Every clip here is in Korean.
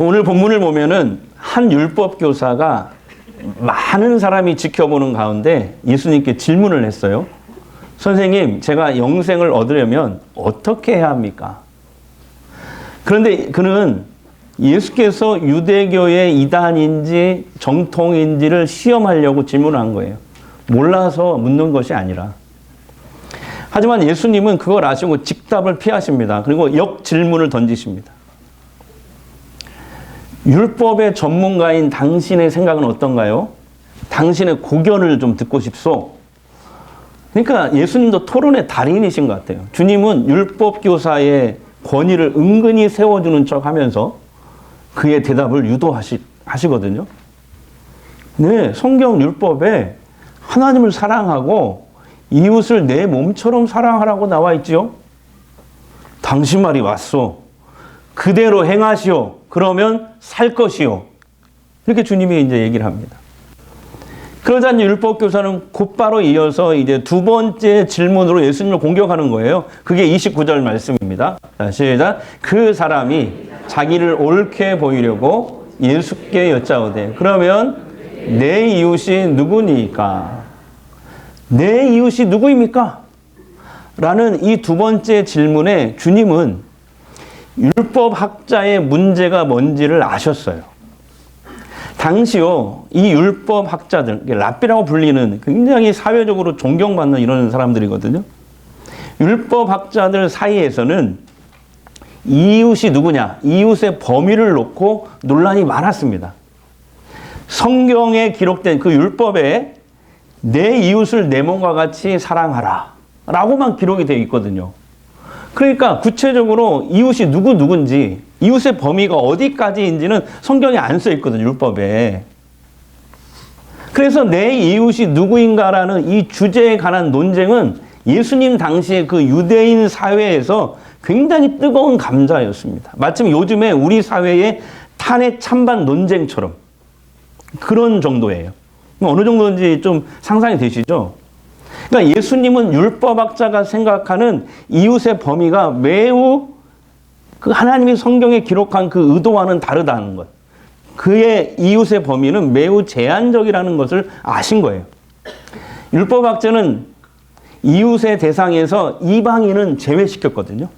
오늘 본문을 보면은 한 율법 교사가 많은 사람이 지켜보는 가운데 예수님께 질문을 했어요. 선생님, 제가 영생을 얻으려면 어떻게 해야 합니까? 그런데 그는 예수께서 유대교의 이단인지 정통인지를 시험하려고 질문한 거예요. 몰라서 묻는 것이 아니라. 하지만 예수님은 그걸 아시고 직답을 피하십니다. 그리고 역질문을 던지십니다. 율법의 전문가인 당신의 생각은 어떤가요? 당신의 고견을 좀 듣고 싶소. 그러니까 예수님도 토론의 달인이신 것 같아요. 주님은 율법 교사의 권위를 은근히 세워주는 척 하면서 그의 대답을 유도하시거든요. 네, 성경 율법에 하나님을 사랑하고 이웃을 내 몸처럼 사랑하라고 나와 있지요. 당신 말이 맞소. 그대로 행하시오. 그러면 살 것이요. 이렇게 주님이 이제 얘기를 합니다. 그러자 율법교사는 곧바로 이어서 이제 두 번째 질문으로 예수님을 공격하는 거예요. 그게 29절 말씀입니다. 자, 시작. 그 사람이 자기를 옳게 보이려고 예수께 여짜오되 그러면 내 이웃이 누구니까? 내 이웃이 누구입니까? 라는 이 두 번째 질문에 주님은 율법학자의 문제가 뭔지를 아셨어요. 당시요, 이 율법학자들, 랍비라고 불리는 굉장히 사회적으로 존경받는 이런 사람들이거든요. 율법학자들 사이에서는 이웃이 누구냐, 이웃의 범위를 놓고 논란이 많았습니다. 성경에 기록된 그 율법에 내 이웃을 내 몸과 같이 사랑하라 라고만 기록이 되어 있거든요. 그러니까 구체적으로 이웃이 누군지 이웃의 범위가 어디까지인지는 성경에 안 써 있거든요. 율법에. 그래서 내 이웃이 누구인가라는 이 주제에 관한 논쟁은 예수님 당시의 그 유대인 사회에서 굉장히 뜨거운 감자였습니다. 마침 요즘에 우리 사회의 탄핵 찬반 논쟁처럼 그런 정도예요. 어느 정도인지 좀 상상이 되시죠? 그러니까 예수님은 율법학자가 생각하는 이웃의 범위가 매우 그 하나님이 성경에 기록한 그 의도와는 다르다는 것. 그의 이웃의 범위는 매우 제한적이라는 것을 아신 거예요. 율법학자는 이웃의 대상에서 이방인은 제외시켰거든요.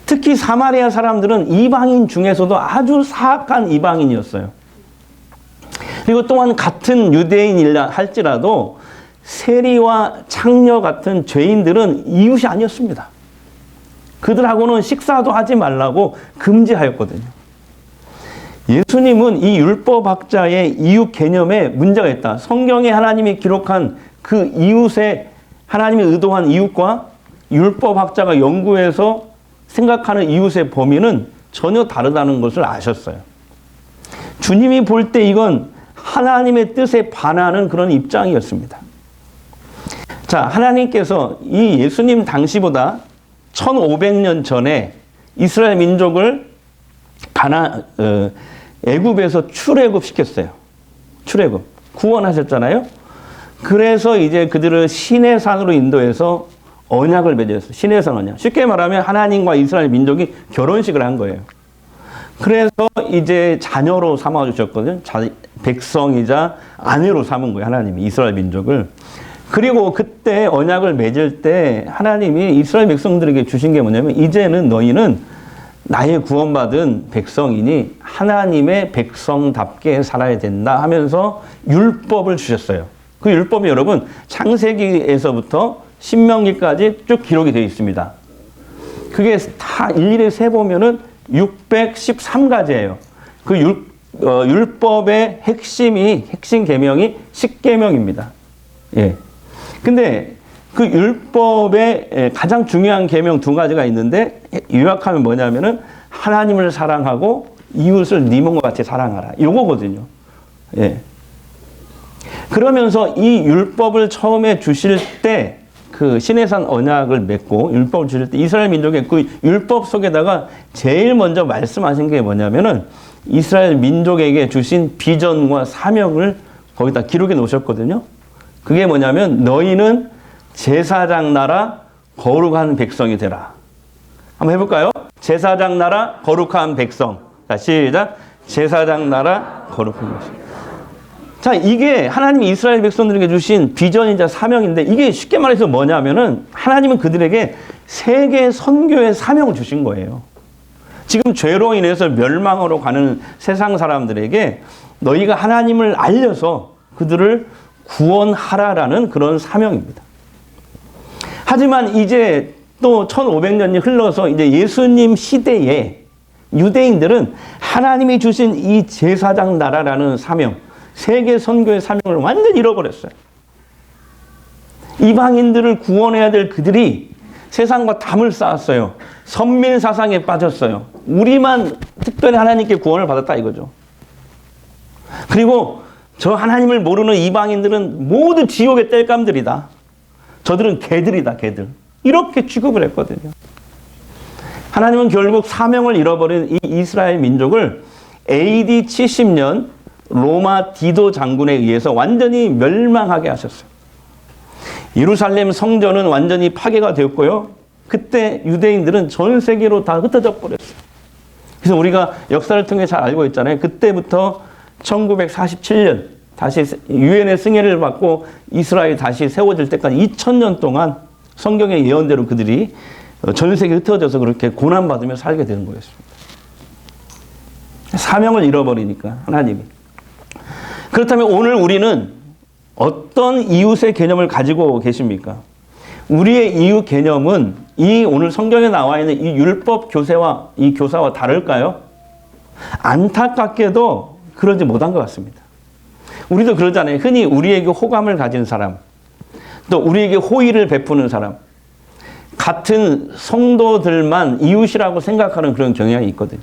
특히 사마리아 사람들은 이방인 중에서도 아주 사악한 이방인이었어요. 그리고 또한 같은 유대인이라 할지라도 세리와 창녀 같은 죄인들은 이웃이 아니었습니다. 그들하고는 식사도 하지 말라고 금지하였거든요. 예수님은 이 율법학자의 이웃 개념에 문제가 있다. 성경에 하나님이 기록한 그 이웃의 하나님이 의도한 이웃과 율법학자가 연구해서 생각하는 이웃의 범위는 전혀 다르다는 것을 아셨어요. 주님이 볼 때 이건 하나님의 뜻에 반하는 그런 입장이었습니다. 자, 하나님께서 이 예수님 당시보다 1500년 전에 이스라엘 민족을 애굽에서 출애굽시켰어요. 출애굽. 구원하셨잖아요. 그래서 이제 그들을 시내산으로 인도해서 언약을 맺었어요. 시내산 언약. 쉽게 말하면 하나님과 이스라엘 민족이 결혼식을 한 거예요. 그래서 이제 자녀로 삼아주셨거든요. 백성이자 아내로 삼은 거예요. 하나님이 이스라엘 민족을. 그리고 그때 언약을 맺을 때 하나님이 이스라엘 백성들에게 주신 게 뭐냐면 이제는 너희는 나의 구원받은 백성이니 하나님의 백성답게 살아야 된다 하면서 율법을 주셨어요. 그 율법이 여러분 창세기에서부터 신명기까지 쭉 기록이 되어 있습니다. 그게 다 일일이 세보면은 613가지예요. 그 율법의 핵심 계명이 10계명입니다. 예. 근데 그 율법의 가장 중요한 계명 두 가지가 있는데 요약하면 뭐냐면은 하나님을 사랑하고 이웃을 네 몸과 같이 사랑하라. 요거거든요. 예. 그러면서 이 율법을 처음에 주실 때 그 시내산 언약을 맺고 율법을 주실 때 이스라엘 민족의 그 율법 속에다가 제일 먼저 말씀하신 게 뭐냐면은 이스라엘 민족에게 주신 비전과 사명을 거기다 기록해 놓으셨거든요. 그게 뭐냐면 너희는 제사장 나라 거룩한 백성이 되라. 한번 해볼까요? 제사장 나라 거룩한 백성. 자, 시작. 제사장 나라 거룩한 것이. 자, 이게 하나님이 이스라엘 백성들에게 주신 비전이자 사명인데 이게 쉽게 말해서 뭐냐면은 하나님은 그들에게 세계 선교의 사명을 주신 거예요. 지금 죄로 인해서 멸망으로 가는 세상 사람들에게 너희가 하나님을 알려서 그들을 구원하라라는 그런 사명입니다. 하지만 이제 또 1500년이 흘러서 이제 예수님 시대에 유대인들은 하나님이 주신 이 제사장 나라라는 사명, 세계 선교의 사명을 완전히 잃어버렸어요. 이방인들을 구원해야 될 그들이 세상과 담을 쌓았어요. 선민 사상에 빠졌어요. 우리만 특별히 하나님께 구원을 받았다 이거죠. 그리고 저 하나님을 모르는 이방인들은 모두 지옥의 땔감들이다. 저들은 개들이다, 개들. 이렇게 취급을 했거든요. 하나님은 결국 사명을 잃어버린 이 이스라엘 민족을 AD 70년 로마 디도 장군에 의해서 완전히 멸망하게 하셨어요. 예루살렘 성전은 완전히 파괴가 되었고요. 그때 유대인들은 전 세계로 다 흩어져 버렸어요. 그래서 우리가 역사를 통해 잘 알고 있잖아요. 그때부터 1947년 다시 유엔의 승인을 받고 이스라엘이 다시 세워질 때까지 2000년 동안 성경의 예언대로 그들이 전 세계에 흩어져서 그렇게 고난받으며 살게 되는 거였습니다. 사명을 잃어버리니까 하나님이. 그렇다면 오늘 우리는 어떤 이웃의 개념을 가지고 계십니까? 우리의 이웃 개념은 이 오늘 성경에 나와 있는 이 율법 교사와 이 교사와 다를까요? 안타깝게도 그러지 못한 것 같습니다. 우리도 그러잖아요. 흔히 우리에게 호감을 가진 사람, 또 우리에게 호의를 베푸는 사람, 같은 성도들만 이웃이라고 생각하는 그런 경향이 있거든요.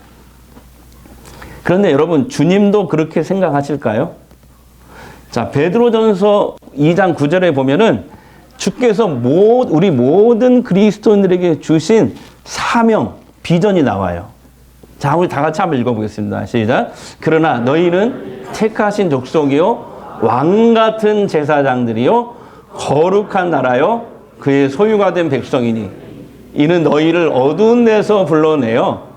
그런데 여러분, 주님도 그렇게 생각하실까요? 자, 베드로전서 2장 9절에 보면은 주께서 우리 모든 그리스도인들에게 주신 사명, 비전이 나와요. 자, 우리 다 같이 한번 읽어보겠습니다. 시작. 그러나 너희는 택하신 족속이요, 왕같은 제사장들이요, 거룩한 나라요, 그의 소유가 된 백성이니 이는 너희를 어두운 데서 불러내어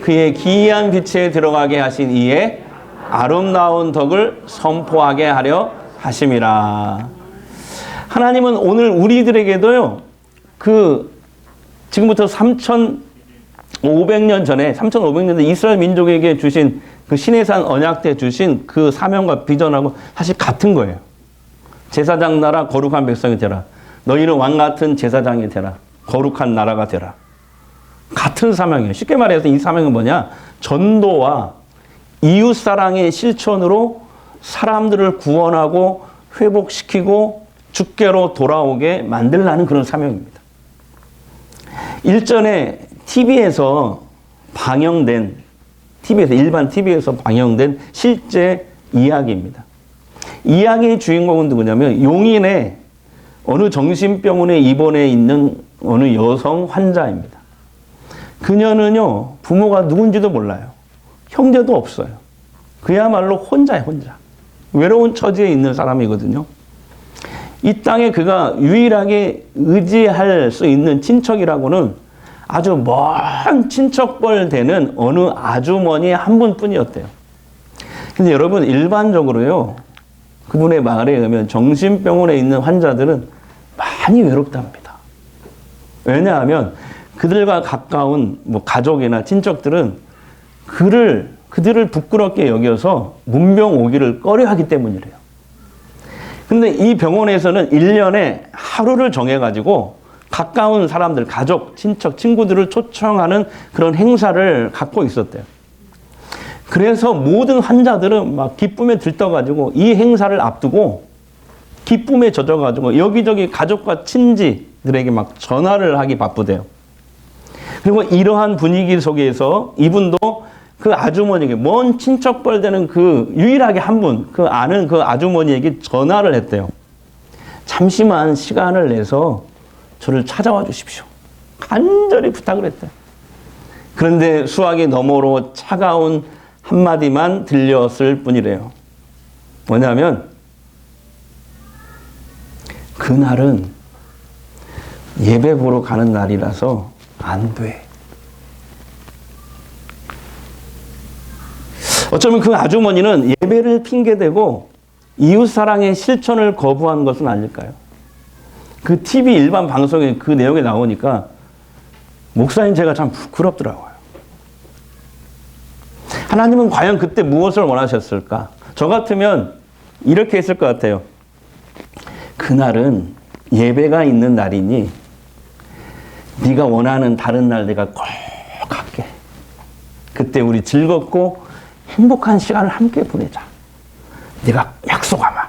그의 기이한 빛에 들어가게 하신 이의 아름다운 덕을 선포하게 하려 하심이라. 하나님은 오늘 우리들에게도요, 지금부터 3,500년 전에 이스라엘 민족에게 주신 그 시내산 언약 때 주신 그 사명과 비전하고 사실 같은 거예요. 제사장 나라 거룩한 백성이 되라. 너희는 왕같은 제사장이 되라. 거룩한 나라가 되라. 같은 사명이에요. 쉽게 말해서 이 사명은 뭐냐? 전도와 이웃사랑의 실천으로 사람들을 구원하고 회복시키고 주께로 돌아오게 만들라는 그런 사명입니다. 일전에 TV에서 일반 TV에서 방영된 실제 이야기입니다. 이야기의 주인공은 누구냐면 용인의 어느 정신병원에 입원해 있는 어느 여성 환자입니다. 그녀는요, 부모가 누군지도 몰라요. 형제도 없어요. 그야말로 혼자예요, 혼자. 외로운 처지에 있는 사람이거든요. 이 땅에 그가 유일하게 의지할 수 있는 친척이라고는 아주 먼 친척벌 되는 어느 아주머니 한 분뿐이었대요. 근데 여러분, 일반적으로요, 그분의 말에 의하면 정신병원에 있는 환자들은 많이 외롭답니다. 왜냐하면 그들과 가까운 가족이나 친척들은 그들을 부끄럽게 여겨서 문병 오기를 꺼려하기 때문이래요. 근데 이 병원에서는 1년에 하루를 정해가지고 가까운 사람들, 가족, 친척, 친구들을 초청하는 그런 행사를 갖고 있었대요. 그래서 모든 환자들은 막 기쁨에 들떠가지고 이 행사를 앞두고 기쁨에 젖어가지고 여기저기 가족과 친지들에게 막 전화를 하기 바쁘대요. 그리고 이러한 분위기 속에서 이분도 그 아주머니에게, 먼 친척벌 되는 그 유일하게 한 분, 그 아는 그 아주머니에게 전화를 했대요. 잠시만 시간을 내서 저를 찾아와 주십시오. 간절히 부탁을 했대요. 그런데 수화기 너머로 차가운 한마디만 들렸을 뿐이래요. 뭐냐면, 그날은 예배 보러 가는 날이라서 안 돼. 어쩌면 그 아주머니는 예배를 핑계대고 이웃사랑의 실천을 거부한 것은 아닐까요? 그 TV 일반 방송에 그 내용이 나오니까 목사님 제가 참 부끄럽더라고요. 하나님은 과연 그때 무엇을 원하셨을까? 저 같으면 이렇게 했을 것 같아요. 그날은 예배가 있는 날이니 네가 원하는 다른 날 내가 꼭 갈게. 그때 우리 즐겁고 행복한 시간을 함께 보내자. 네가 약속하마.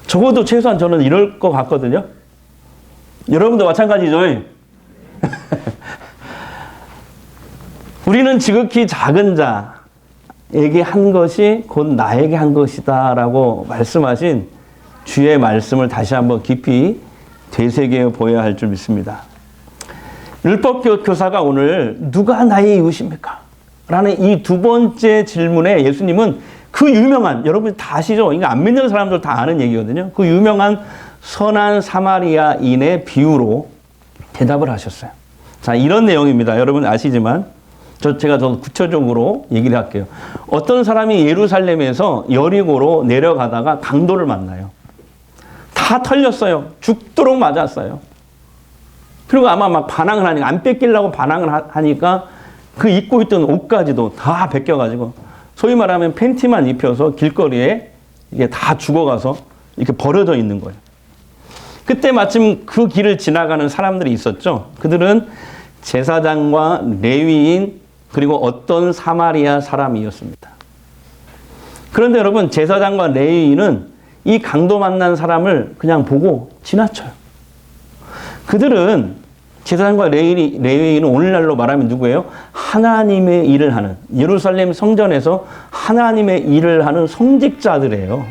적어도 최소한 저는 이럴 것 같거든요. 여러분도 마찬가지죠. 우리는 지극히 작은 자에게 한 것이 곧 나에게 한 것이다 라고 말씀하신 주의 말씀을 다시 한번 깊이 되새겨 보여야 할 줄 믿습니다. 율법 교사가 오늘 누가 나의 이웃입니까? 라는 이 두 번째 질문에 예수님은 그 유명한, 여러분 다 아시죠? 이거 안 믿는 사람들 다 아는 얘기거든요. 그 유명한 선한 사마리아인의 비유로 대답을 하셨어요. 자, 이런 내용입니다. 여러분 아시지만 제가 더 구체적으로 얘기를 할게요. 어떤 사람이 예루살렘에서 여리고로 내려가다가 강도를 만나요. 다 털렸어요. 죽도록 맞았어요. 그리고 아마 막 반항을 하니까, 안 뺏기려고 반항을 하니까 그 입고 있던 옷까지도 다 벗겨가지고 소위 말하면 팬티만 입혀서 길거리에 이게 다 죽어가서 이렇게 버려져 있는 거예요. 그때 마침 그 길을 지나가는 사람들이 있었죠. 그들은 제사장과 레위인 그리고 어떤 사마리아 사람이었습니다. 그런데 여러분, 제사장과 레위인은 이 강도 만난 사람을 그냥 보고 지나쳐요. 그들은 제사장과 레위인은 오늘날로 말하면 누구예요? 하나님의 일을 하는, 예루살렘 성전에서 하나님의 일을 하는 성직자들이에요.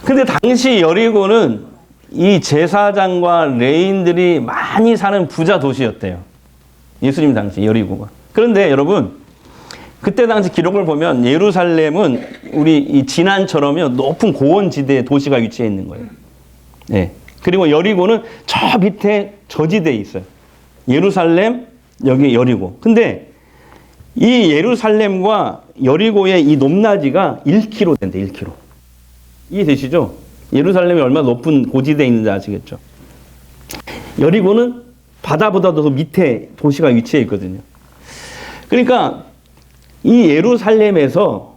근데 당시 여리고는 이 제사장과 레위인들이 많이 사는 부자 도시였대요. 예수님 당시 여리고가. 그런데 여러분, 그때 당시 기록을 보면 예루살렘은 우리 이 진안처럼요 높은 고원지대에 도시가 위치해 있는 거예요. 네. 그리고 여리고는 저 밑에 저지대에 있어요. 예루살렘, 여기 여리고. 근데 이 예루살렘과 여리고의 이 높낮이가 1km 된대, 1km. 이해되시죠? 예루살렘이 얼마나 높은 고지대에 있는지 아시겠죠? 여리고는 바다보다도 더 밑에 도시가 위치해 있거든요. 그러니까 이 예루살렘에서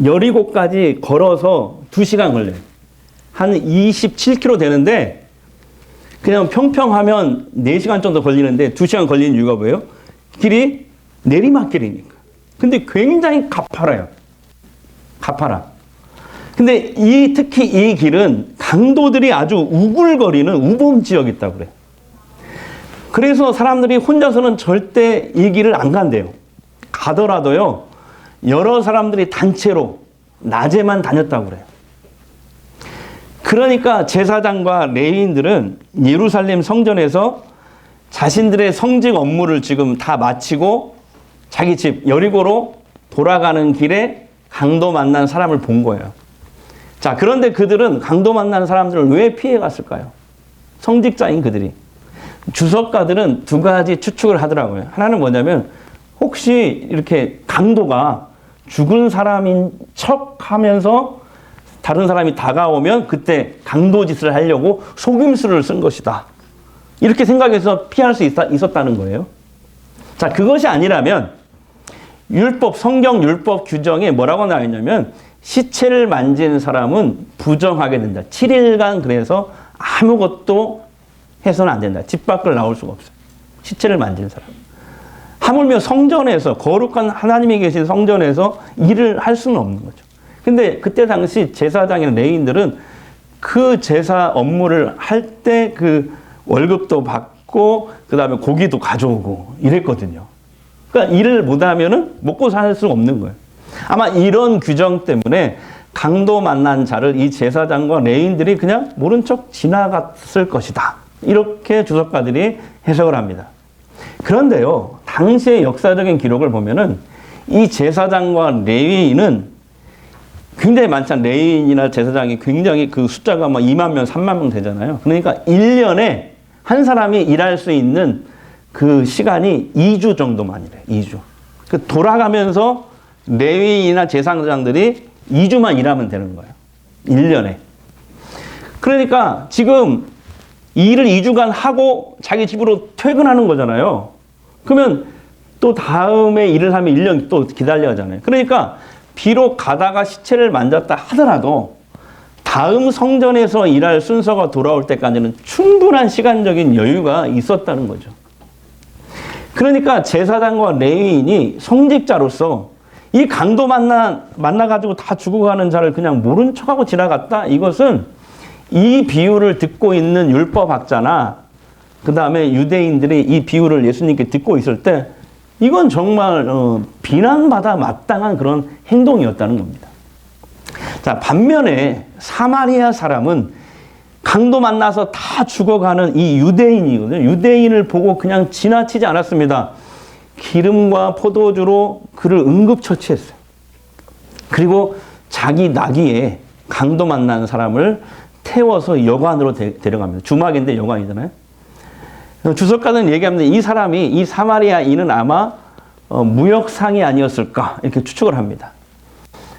여리고까지 걸어서 2시간 걸려요. 한 27km 되는데 그냥 평평하면 4시간 정도 걸리는데 2시간 걸리는 이유가 뭐예요? 길이 내리막길이니까. 근데 굉장히 가파라요. 가파라. 근데 특히 이 길은 강도들이 아주 우글거리는 우범 지역이 있다고 그래요. 그래서 사람들이 혼자서는 절대 이 길을 안 간대요. 가더라도요, 여러 사람들이 단체로 낮에만 다녔다고 그래요. 그러니까 제사장과 레위인들은 예루살렘 성전에서 자신들의 성직 업무를 지금 다 마치고 자기 집 여리고로 돌아가는 길에 강도 만난 사람을 본 거예요. 자, 그런데 그들은 강도 만난 사람들을 왜 피해 갔을까요? 성직자인 그들이. 주석가들은 두 가지 추측을 하더라고요. 하나는 뭐냐면 혹시 이렇게 강도가 죽은 사람인 척 하면서 다른 사람이 다가오면 그때 강도 짓을 하려고 속임수를 쓴 것이다. 이렇게 생각해서 피할 수 있었다는 거예요. 자, 그것이 아니라면 성경 율법 규정에 뭐라고 나와 있냐면 시체를 만진 사람은 부정하게 된다. 7일간 그래서 아무것도 해서는 안 된다. 집 밖을 나올 수가 없어요. 시체를 만진 사람. 하물며 성전에서, 거룩한 하나님이 계신 성전에서 일을 할 수는 없는 거죠. 근데 그때 당시 제사장이나 레위인들은 그 제사 업무를 할 때 그 월급도 받고 그 다음에 고기도 가져오고 이랬거든요. 그러니까 일을 못하면은 먹고 살 수가 없는 거예요. 아마 이런 규정 때문에 강도 만난 자를 이 제사장과 레위인들이 그냥 모른 척 지나갔을 것이다. 이렇게 주석가들이 해석을 합니다. 그런데요, 당시의 역사적인 기록을 보면은 이 제사장과 레위인은 굉장히 많잖아요. 레위인이나 제사장이 굉장히 그 숫자가 막 2만 명, 3만 명 되잖아요. 그러니까 1년에 한 사람이 일할 수 있는 그 시간이 2주 정도만이래요. 2주. 그 돌아가면서 레위인이나 제사장들이 2주만 일하면 되는 거예요. 1년에. 그러니까 지금 일을 2주간 하고 자기 집으로 퇴근하는 거잖아요. 그러면 또 다음에 일을 하면 1년 또 기다려야 하잖아요. 그러니까 비록 가다가 시체를 만졌다 하더라도 다음 성전에서 일할 순서가 돌아올 때까지는 충분한 시간적인 여유가 있었다는 거죠. 그러니까 제사장과 레위인이 성직자로서 이 강도 만나가지고 다 죽어가는 자를 그냥 모른 척하고 지나갔다? 이것은 이 비유를 듣고 있는 율법학자나 그 다음에 유대인들이 이 비유를 예수님께 듣고 있을 때 이건 정말 비난받아 마땅한 그런 행동이었다는 겁니다. 자, 반면에 사마리아 사람은 강도 만나서 다 죽어가는 이 유대인이거든요. 유대인을 보고 그냥 지나치지 않았습니다. 기름과 포도주로 그를 응급처치했어요. 그리고 자기 나귀에 강도 만난 사람을 태워서 여관으로 데려갑니다. 주막인데 여관이잖아요. 주석가는 얘기합니다. 이 사람이, 이 사마리아인은 아마 무역상이 아니었을까 이렇게 추측을 합니다.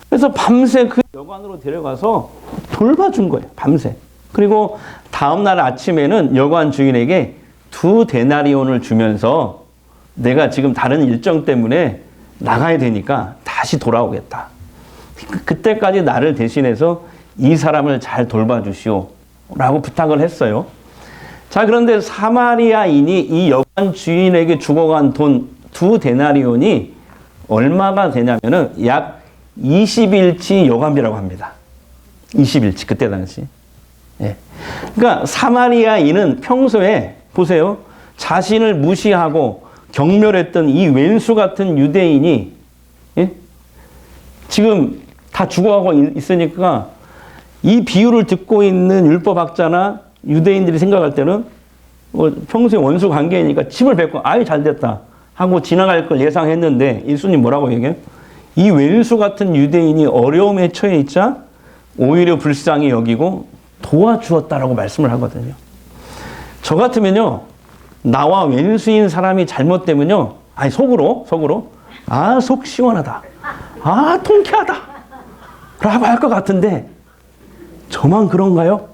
그래서 밤새 그 여관으로 데려가서 돌봐준 거예요. 밤새. 그리고 다음날 아침에는 여관 주인에게 2데나리온을 주면서 내가 지금 다른 일정 때문에 나가야 되니까 다시 돌아오겠다. 그때까지 나를 대신해서 이 사람을 잘 돌봐주시오 라고 부탁을 했어요. 자, 그런데 사마리아인이 이 여관 주인에게 죽어간 돈 2데나리온이 얼마가 되냐면은 약 20일치 여관비라고 합니다. 20일치, 그때 당시. 예. 그러니까 사마리아인은 평소에 보세요. 자신을 무시하고 경멸했던 이 왼수 같은 유대인이, 예? 지금 다 죽어가고 있으니까 이 비유를 듣고 있는 율법학자나 유대인들이 생각할 때는 평소에 원수 관계이니까 침을 뱉고 아유 잘됐다 하고 지나갈 걸 예상했는데 예수님 뭐라고 얘기해요? 이 왼수 같은 유대인이 어려움에 처해 있자 오히려 불쌍히 여기고 도와주었다라고 말씀을 하거든요. 저 같으면요, 나와 왼수인 사람이 잘못되면요, 아니 속으로 아, 속 시원하다, 아, 통쾌하다 라고 할 것 같은데 저만 그런가요?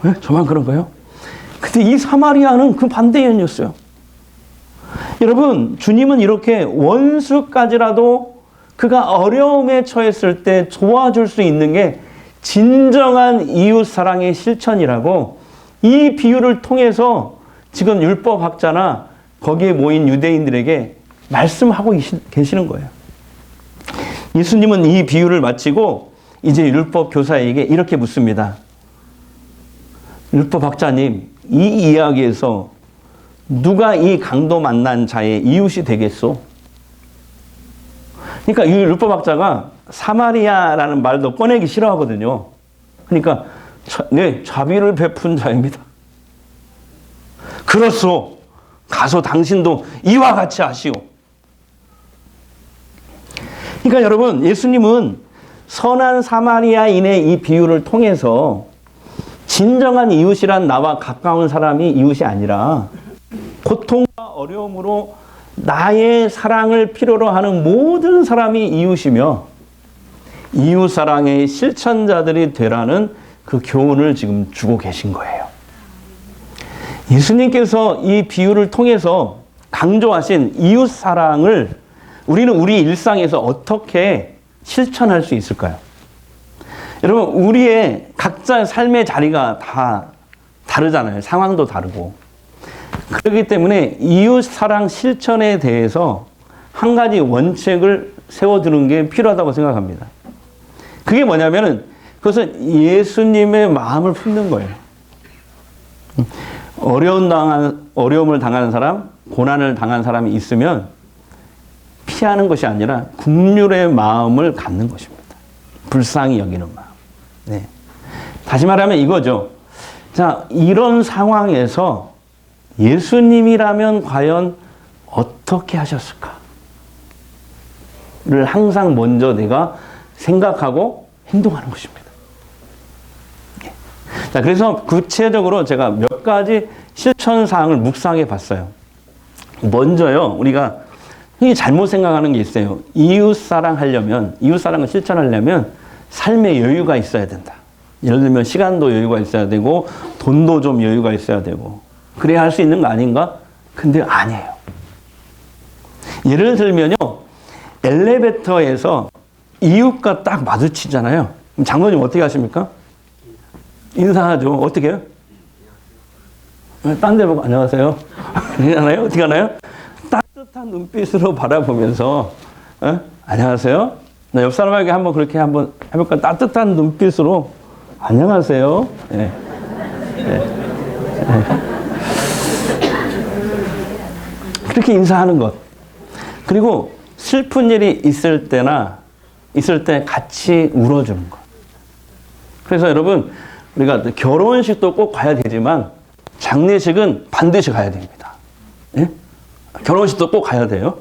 네? 저만 그런가요? 근데 이 사마리아는 그 반대연이었어요. 여러분, 주님은 이렇게 원수까지라도 그가 어려움에 처했을 때 도와줄 수 있는 게 진정한 이웃사랑의 실천이라고 이 비유를 통해서 지금 율법학자나 거기에 모인 유대인들에게 말씀하고 계시는 거예요. 예수님은 이 비유를 마치고 이제 율법 교사에게 이렇게 묻습니다. 율법학자님, 이 이야기에서 누가 이 강도 만난 자의 이웃이 되겠소? 그러니까 이 율법학자가 사마리아라는 말도 꺼내기 싫어하거든요. 그러니까 네, 자비를 베푼 자입니다. 그렇소. 가서 당신도 이와 같이 하시오. 그러니까 여러분, 예수님은 선한 사마리아인의 이 비유를 통해서 진정한 이웃이란 나와 가까운 사람이 이웃이 아니라 고통과 어려움으로 나의 사랑을 필요로 하는 모든 사람이 이웃이며 이웃사랑의 실천자들이 되라는 그 교훈을 지금 주고 계신 거예요. 예수님께서 이 비유를 통해서 강조하신 이웃사랑을 우리는 우리 일상에서 어떻게 실천할 수 있을까요? 여러분, 우리의 각자의 삶의 자리가 다 다르잖아요. 상황도 다르고. 그렇기 때문에 이웃사랑 실천에 대해서 한 가지 원칙을 세워두는 게 필요하다고 생각합니다. 그게 뭐냐면은 그것은 예수님의 마음을 품는 거예요. 어려움을 당하는 사람, 고난을 당한 사람이 있으면 피하는 것이 아니라 긍휼의 마음을 갖는 것입니다. 불쌍히 여기는 마음. 네. 다시 말하면 이거죠. 자, 이런 상황에서 예수님이라면 과연 어떻게 하셨을까? 를 항상 먼저 내가 생각하고 행동하는 것입니다. 네. 자, 그래서 구체적으로 제가 몇 가지 실천 사항을 묵상해 봤어요. 먼저요, 우리가 이게 잘못 생각하는 게 있어요. 이웃 사랑하려면, 이웃 사랑을 실천하려면 삶의 여유가 있어야 된다. 예를 들면 시간도 여유가 있어야 되고 돈도 좀 여유가 있어야 되고 그래야 할 수 있는 거 아닌가? 근데 아니에요. 예를 들면요. 엘리베이터에서 이웃과 딱 마주치잖아요. 그럼 장로님 어떻게 하십니까? 인사하죠. 어떻게 해요? 딴 데 보고 안녕하세요. 하나요? 어떻게 하나요? 따뜻한 눈빛으로 바라보면서 안녕하세요. 나 옆 사람에게 한번 그렇게 한번 해볼까? 따뜻한 눈빛으로 안녕하세요. 네. 네. 그렇게 인사하는 것. 그리고 슬픈 일이 있을 때 같이 울어주는 것. 그래서 여러분, 우리가 결혼식도 꼭 가야 되지만 장례식은 반드시 가야 됩니다. 예? 결혼식도 꼭 가야 돼요.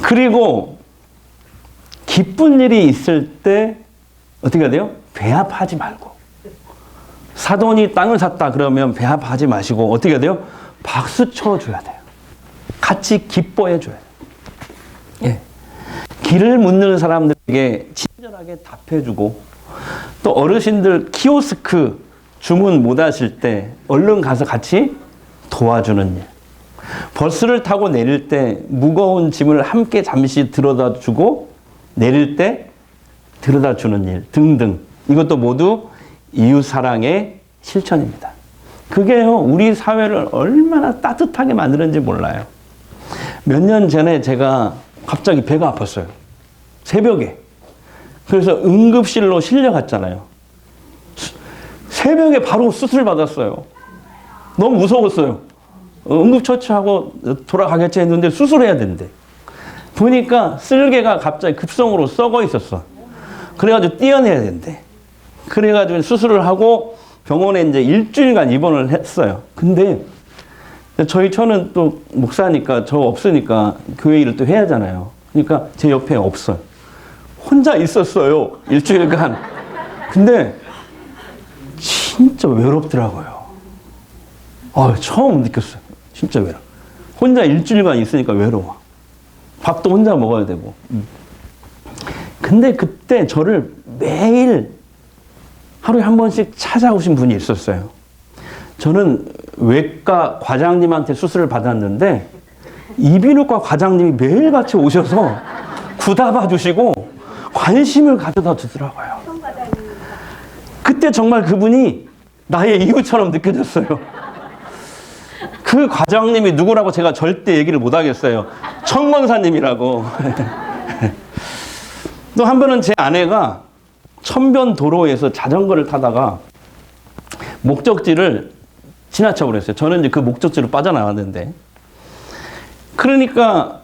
그리고 기쁜 일이 있을 때 어떻게 해야 돼요? 배합하지 말고. 사돈이 땅을 샀다 그러면 배합하지 마시고 어떻게 해야 돼요? 박수 쳐줘야 돼요. 같이 기뻐해 줘야 돼요. 예. 길을 묻는 사람들에게 친절하게 답해주고 또 어르신들 키오스크 주문 못 하실 때 얼른 가서 같이 도와주는 일. 버스를 타고 내릴 때 무거운 짐을 함께 잠시 들여다 주고 내릴 때 들여다 주는 일 등등. 이것도 모두 이웃사랑의 실천입니다. 그게요, 우리 사회를 얼마나 따뜻하게 만드는지 몰라요. 몇 년 전에 제가 갑자기 배가 아팠어요. 새벽에. 그래서 응급실로 실려갔잖아요. 새벽에 바로 수술 받았어요. 너무 무서웠어요. 응급처치하고 돌아가겠지 했는데 수술해야 된대. 보니까 쓸개가 갑자기 급성으로 썩어 있었어. 그래가지고 떼어내야 된대. 그래가지고 수술을 하고 병원에 이제 일주일간 입원을 했어요. 근데 저는 또 목사니까 저 없으니까 교회 일을 또 해야 하잖아요. 그러니까 제 옆에 없어요. 혼자 있었어요. 일주일간. 근데 진짜 외롭더라고요. 처음 느꼈어요. 진짜 외로워. 혼자 일주일간 있으니까 외로워. 밥도 혼자 먹어야 되고. 근데 그때 저를 매일 하루에 한 번씩 찾아오신 분이 있었어요. 저는 외과 과장님한테 수술을 받았는데 이비인후과 과장님이 매일같이 오셔서 구다봐 주시고 관심을 가져다 주더라고요. 그때 정말 그분이 나의 이웃처럼 느껴졌어요. 그 과장님이 누구라고 제가 절대 얘기를 못 하겠어요. 청건사님이라고. 또 한 번은 제 아내가 천변 도로에서 자전거를 타다가 목적지를 지나쳐 버렸어요. 저는 이제 그 목적지로 빠져나왔는데. 그러니까,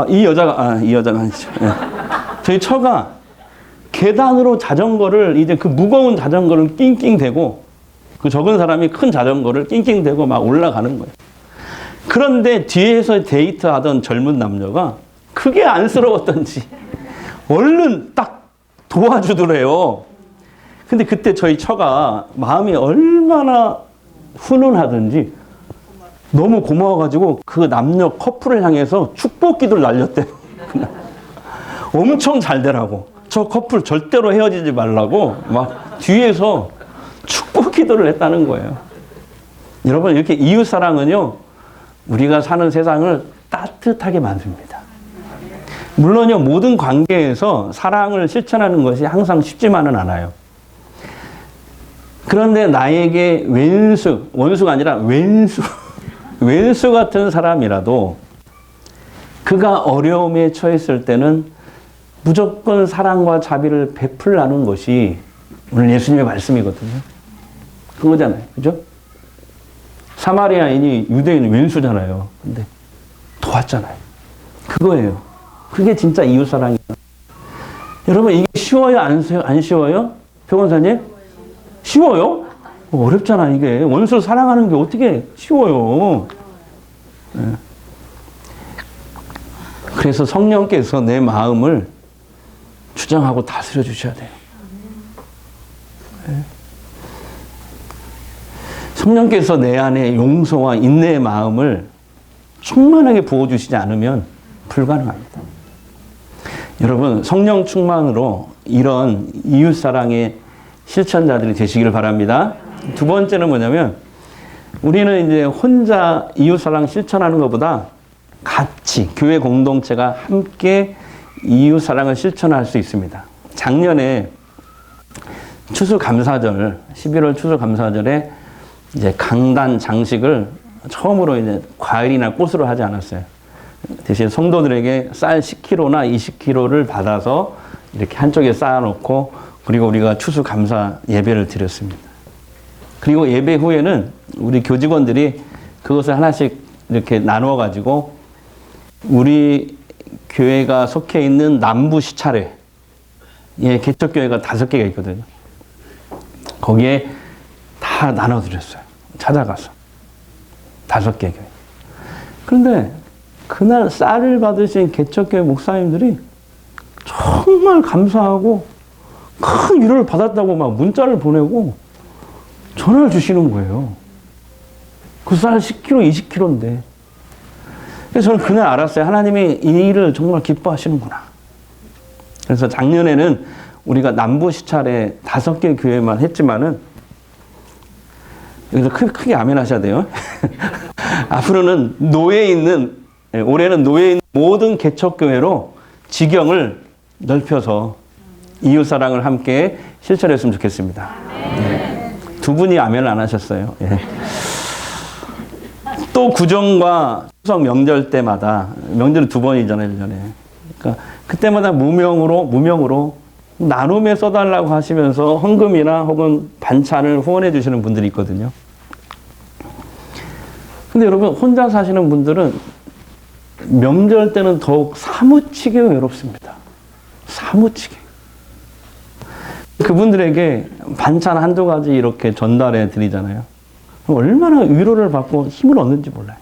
이 여자가 아니죠. 저희 처가 계단으로 자전거를 이제 그 무거운 자전거를 낑낑대고 그 적은 사람이 큰 자전거를 낑낑대고 막 올라가는 거예요. 그런데 뒤에서 데이트하던 젊은 남녀가 그게 안쓰러웠던지 얼른 딱 도와주더래요. 근데 그때 저희 처가 마음이 얼마나 훈훈하든지 너무 고마워가지고 그 남녀 커플을 향해서 축복 기도를 날렸대요. 엄청 잘 되라고. 저 커플 절대로 헤어지지 말라고 막 뒤에서 축복 기도를 했다는 거예요. 여러분, 이렇게 이웃사랑은요, 우리가 사는 세상을 따뜻하게 만듭니다. 물론요, 모든 관계에서 사랑을 실천하는 것이 항상 쉽지만은 않아요. 그런데 나에게 원수가 아니라 왼수 같은 사람이라도 그가 어려움에 처했을 때는 무조건 사랑과 자비를 베풀라는 것이 오늘 예수님의 말씀이거든요. 그거잖아요. 그죠? 사마리아인이 유대인 왼수잖아요. 근데 도왔잖아요. 그거예요. 그게 진짜 이웃사랑이에요. 여러분, 이게 쉬워요? 안 쉬워요? 표건사님? 쉬워요? 어렵잖아, 이게. 원수를 사랑하는 게 어떻게 쉬워요? 네. 그래서 성령께서 내 마음을 주장하고 다스려 주셔야 돼요. 네. 성령께서 내 안에 용서와 인내의 마음을 충만하게 부어주시지 않으면 불가능합니다. 여러분, 성령 충만으로 이런 이웃사랑의 실천자들이 되시기를 바랍니다. 두 번째는 뭐냐면, 우리는 이제 혼자 이웃사랑 실천하는 것보다 같이 교회 공동체가 함께 이웃사랑을 실천할 수 있습니다. 작년에 추수감사절, 11월 추수감사절에 이제 강단 장식을 처음으로 이제 과일이나 꽃으로 하지 않았어요. 대신 성도들에게 쌀 10kg나 20kg를 받아서 이렇게 한쪽에 쌓아놓고, 그리고 우리가 추수감사 예배를 드렸습니다. 그리고 예배 후에는 우리 교직원들이 그것을 하나씩 이렇게 나누어가지고 우리 교회가 속해 있는 남부 시차례, 예, 개척교회가 5개가 있거든요. 거기에 다 나눠드렸어요. 찾아가서. 5개 교회. 그런데 그날 쌀을 받으신 개척교회 목사님들이 정말 감사하고 큰 위로를 받았다고 막 문자를 보내고 전화를 주시는 거예요. 그 쌀 10kg, 20kg인데. 그래서 저는 그날 알았어요. 하나님이 이 일을 정말 기뻐하시는구나. 그래서 작년에는 우리가 남부 시찰에 5개 교회만 했지만은, 여기서 크게 아멘 하셔야 돼요. 앞으로는 올해는 노예에 있는 모든 개척교회로 지경을 넓혀서 이웃사랑을 함께 실천했으면 좋겠습니다. 네. 두 분이 아멘을 안 하셨어요. 예. 또 구정과 추석 명절 때마다, 명절이 2번이잖아요, 1년에. 그러니까 그때마다 무명으로 나눔에 써달라고 하시면서 헌금이나 혹은 반찬을 후원해 주시는 분들이 있거든요. 근데 여러분, 혼자 사시는 분들은 명절 때는 더욱 사무치게 외롭습니다. 사무치게. 그분들에게 반찬 한두 가지 이렇게 전달해 드리잖아요. 얼마나 위로를 받고 힘을 얻는지 몰라요.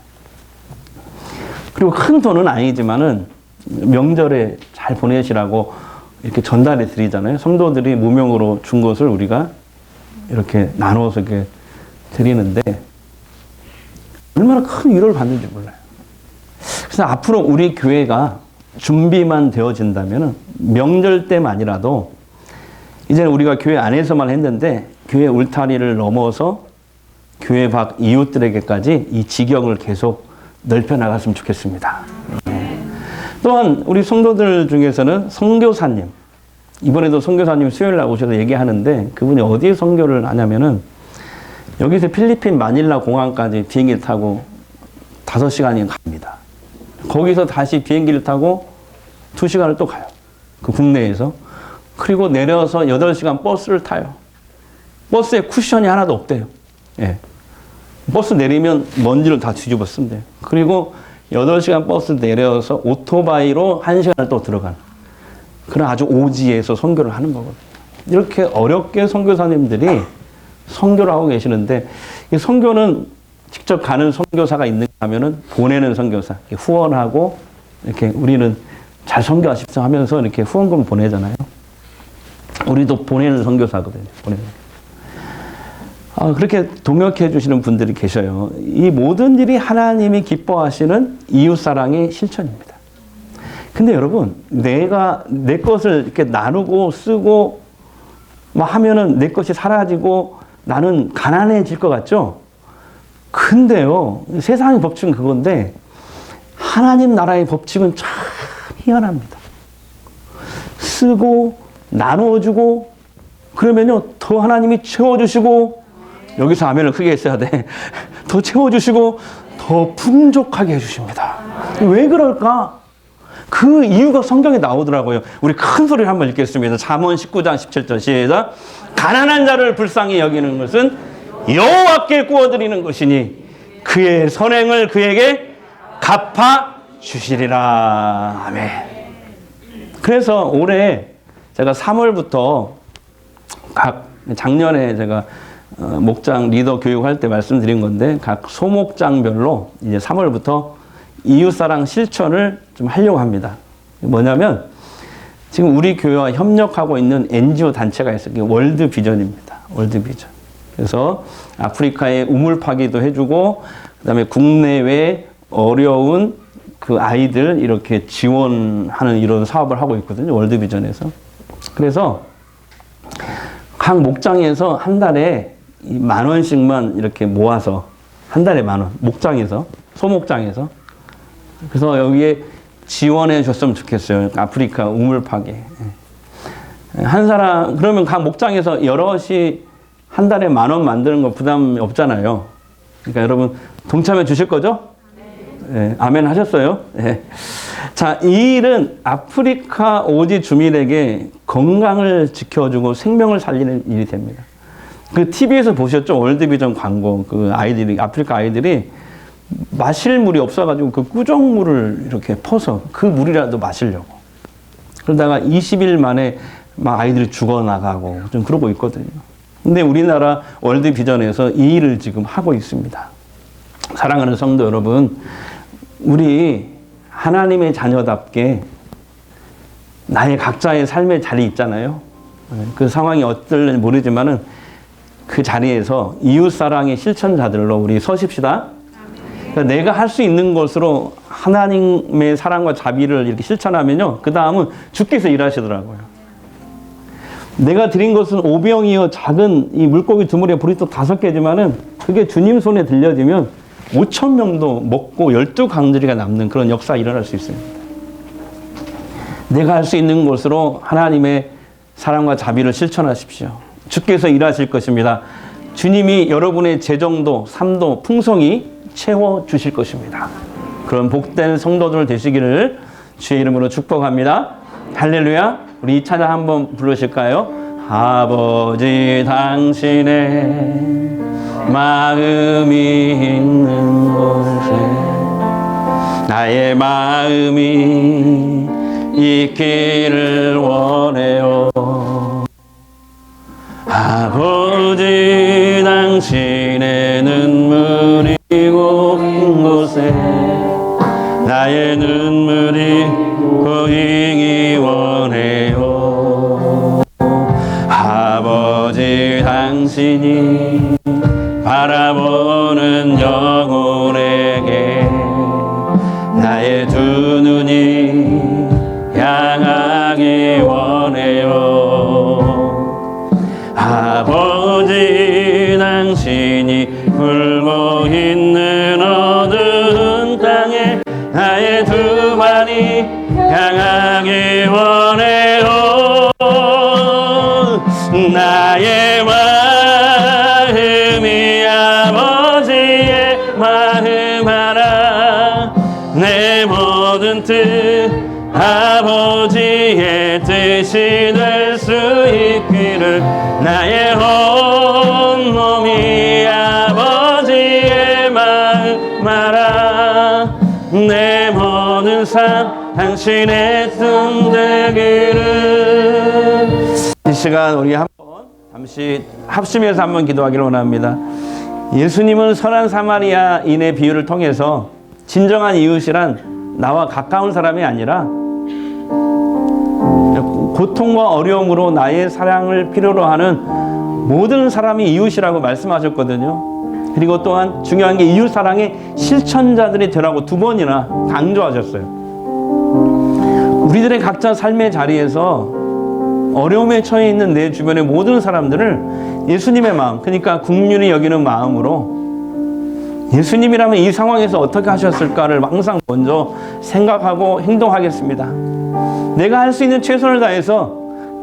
그리고 큰 돈은 아니지만은 명절에 잘 보내시라고 이렇게 전달해 드리잖아요. 성도들이 무명으로 준 것을 우리가 이렇게 나누어서 이렇게 드리는데 얼마나 큰 위로를 받는지 몰라요. 그래서 앞으로 우리 교회가 준비만 되어진다면은 명절 때만이라도, 이제는 우리가 교회 안에서만 했는데 교회 울타리를 넘어서 교회 밖 이웃들에게까지 이 지경을 계속 넓혀 나갔으면 좋겠습니다. 또한 우리 성도들 중에서는 선교사님, 이번에도 선교사님 수요일 날 오셔서 얘기하는데, 그분이 어디에 선교를 하냐면은 여기서 필리핀 마닐라 공항까지 비행기를 타고 5시간이 갑니다. 거기서 다시 비행기를 타고 2시간을 또 가요. 그 국내에서. 그리고 내려서 8시간 버스를 타요. 버스에 쿠션이 하나도 없대요. 예. 버스 내리면 먼지를 다 뒤집어 쓴대요. 그리고 8시간 버스 내려서 오토바이로 1시간을 또 들어가는 그런 아주 오지에서 선교를 하는 거거든요. 이렇게 어렵게 선교사님들이 선교를 하고 계시는데, 이 선교는 직접 가는 선교사가 있는가 하면은 보내는 선교사, 후원하고 이렇게 우리는 잘 선교하십시오 하면서 이렇게 후원금 보내잖아요. 우리도 보내는 선교사거든요. 그렇게 동역해 주시는 분들이 계셔요. 이 모든 일이 하나님이 기뻐하시는 이웃사랑의 실천입니다. 근데 여러분, 내가 내 것을 이렇게 나누고 쓰고 막 하면은 내 것이 사라지고 나는 가난해질 것 같죠? 근데요, 세상의 법칙은 그건데 하나님 나라의 법칙은 참 희한합니다. 쓰고 나누어주고 그러면요, 더 하나님이 채워주시고, 여기서 아멘을 크게 했어야 돼. 더 채워주시고 더 풍족하게 해주십니다. 왜 그럴까? 그 이유가 성경에 나오더라고요. 우리 큰 소리를 한번 읽겠습니다. 잠언 19장 17절 시작. 가난한 자를 불쌍히 여기는 것은 여호와께 구워드리는 것이니 그의 선행을 그에게 갚아 주시리라. 아멘. 그래서 올해 제가 3월부터 작년에 제가 목장 리더 교육할 때 말씀드린 건데, 각 소목장별로 이제 3월부터 이웃사랑 실천을 좀 하려고 합니다. 뭐냐면, 지금 우리 교회와 협력하고 있는 NGO 단체가 있어요. 월드 비전입니다. 월드 비전. 그래서 아프리카에 우물 파기도 해주고, 그 다음에 국내외 어려운 그 아이들 이렇게 지원하는 이런 사업을 하고 있거든요. 월드비전에서. 그래서 각 목장에서 한 달에 10,000원씩만 이렇게 모아서 한 달에 10,000원. 목장에서, 소목장에서. 그래서 여기에 지원해 줬으면 좋겠어요. 아프리카 우물 파괴. 한 사람, 그러면 각 목장에서 여럿이 한 달에 10,000원 만드는 거 부담이 없잖아요. 그러니까 여러분 동참해 주실 거죠? 네, 아멘 하셨어요? 네. 자, 이 일은 아프리카 오지 주민에게 건강을 지켜주고 생명을 살리는 일이 됩니다. 그 TV에서 보셨죠? 월드비전 광고. 그 아이들이, 아프리카 아이들이 마실 물이 없어가지고 그 꾸정물을 이렇게 퍼서 그 물이라도 마시려고. 그러다가 20일 만에 막 아이들이 죽어나가고 좀 그러고 있거든요. 근데 우리나라 월드비전에서 이 일을 지금 하고 있습니다. 사랑하는 성도 여러분, 우리 하나님의 자녀답게 나의 각자의 삶의 자리 있잖아요. 그 상황이 어떨지 모르지만은 그 자리에서 이웃사랑의 실천자들로 우리 서십시다. 그러니까 내가 할 수 있는 것으로 하나님의 사랑과 자비를 이렇게 실천하면요. 그 다음은 주께서 일하시더라고요. 내가 드린 것은 5병이요 작은 이 물고기 두물에 보리떡 5개지만은 그게 주님 손에 들려지면 5,000명도 먹고 12강들이가 남는 그런 역사가 일어날 수 있습니다. 내가 할 수 있는 것으로 하나님의 사랑과 자비를 실천하십시오. 주께서 일하실 것입니다. 주님이 여러분의 재정도, 삶도, 풍성히 채워주실 것입니다. 그런 복된 성도들 되시기를 주의 이름으로 축복합니다. 할렐루야. 우리 이 찬양 한번 부르실까요? 아버지 당신의 마음이 있는 곳에 나의 마음이 있기를 원해요. 아버지 당신의 눈물이 고인 곳에 나의 눈물이 고이기 원해요. 아버지 당신이 바라보는 영혼에게 나의 두 눈이 향하기 원해요. 아버지 당신이 울고 있는 어두운 땅에 나의 두 발이 향하기 원해요. 나의 마음이 아버지의 마음 알아. 내 모든 뜻 아버지의 뜻이 될 수 있기를. 나의 온몸이 아버지의 마음 알아. 내 모든 삶 당신의 뜻 되기를. 이 시간 우리 한번 잠시 합심해서 한번 기도하기를 원합니다. 예수님은 선한 사마리아인의 비유를 통해서 진정한 이웃이란 나와 가까운 사람이 아니라 고통과 어려움으로 나의 사랑을 필요로 하는 모든 사람이 이웃이라고 말씀하셨거든요. 그리고 또한 중요한 게 이웃 사랑의 실천자들이 되라고 2번이나 강조하셨어요. 우리들의 각자 삶의 자리에서 어려움에 처해 있는 내 주변의 모든 사람들을 예수님의 마음, 그러니까 국률이 여기는 마음으로 예수님이라면 이 상황에서 어떻게 하셨을까를 항상 먼저 생각하고 행동하겠습니다. 내가 할 수 있는 최선을 다해서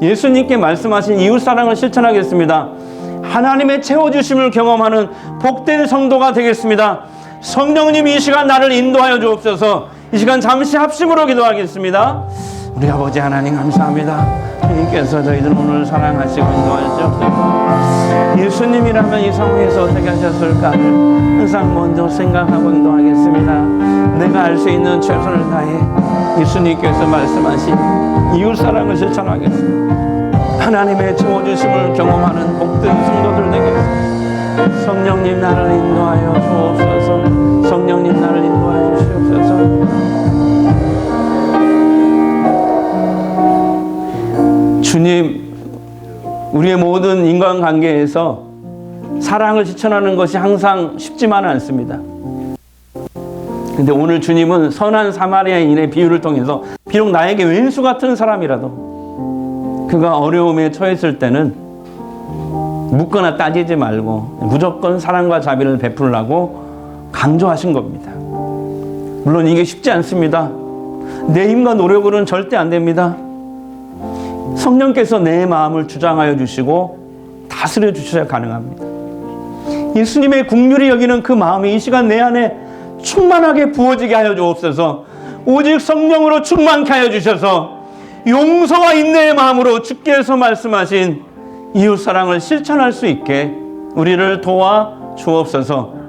예수님께 말씀하신 이웃사랑을 실천하겠습니다. 하나님의 채워주심을 경험하는 복된 성도가 되겠습니다. 성령님 이 시간 나를 인도하여 주옵소서. 이 시간 잠시 합심으로 기도하겠습니다. 우리 아버지 하나님 감사합니다. 주님께서 저희들 오늘 사랑하시고 인도하시옵소서. 예수님이라면 이 상황에서 어떻게 하셨을까를 항상 먼저 생각하고 인도하겠습니다. 내가 할 수 있는 최선을 다해 예수님께서 말씀하신 이웃사랑을 실천하겠습니다. 하나님의 채워주심을 경험하는 복된 성도들 되겠습니다. 성령님 나를 인도하여 주옵소서. 성령님 나를 인도하여 주시옵소서. 주님, 우리의 모든 인간관계에서 사랑을 실천하는 것이 항상 쉽지만은 않습니다. 근데 오늘 주님은 선한 사마리아인의 비유를 통해서 비록 나에게 왼수 같은 사람이라도 그가 어려움에 처했을 때는 묻거나 따지지 말고 무조건 사랑과 자비를 베풀라고 강조하신 겁니다. 물론 이게 쉽지 않습니다. 내 힘과 노력으로는 절대 안 됩니다. 성령께서 내 마음을 주장하여 주시고 다스려 주셔야 가능합니다. 예수님의 긍휼히 여기는 그 마음이 이 시간 내 안에 충만하게 부어지게 하여 주옵소서. 오직 성령으로 충만케 하여 주셔서 용서와 인내의 마음으로 주께서 말씀하신 이웃사랑을 실천할 수 있게 우리를 도와 주옵소서.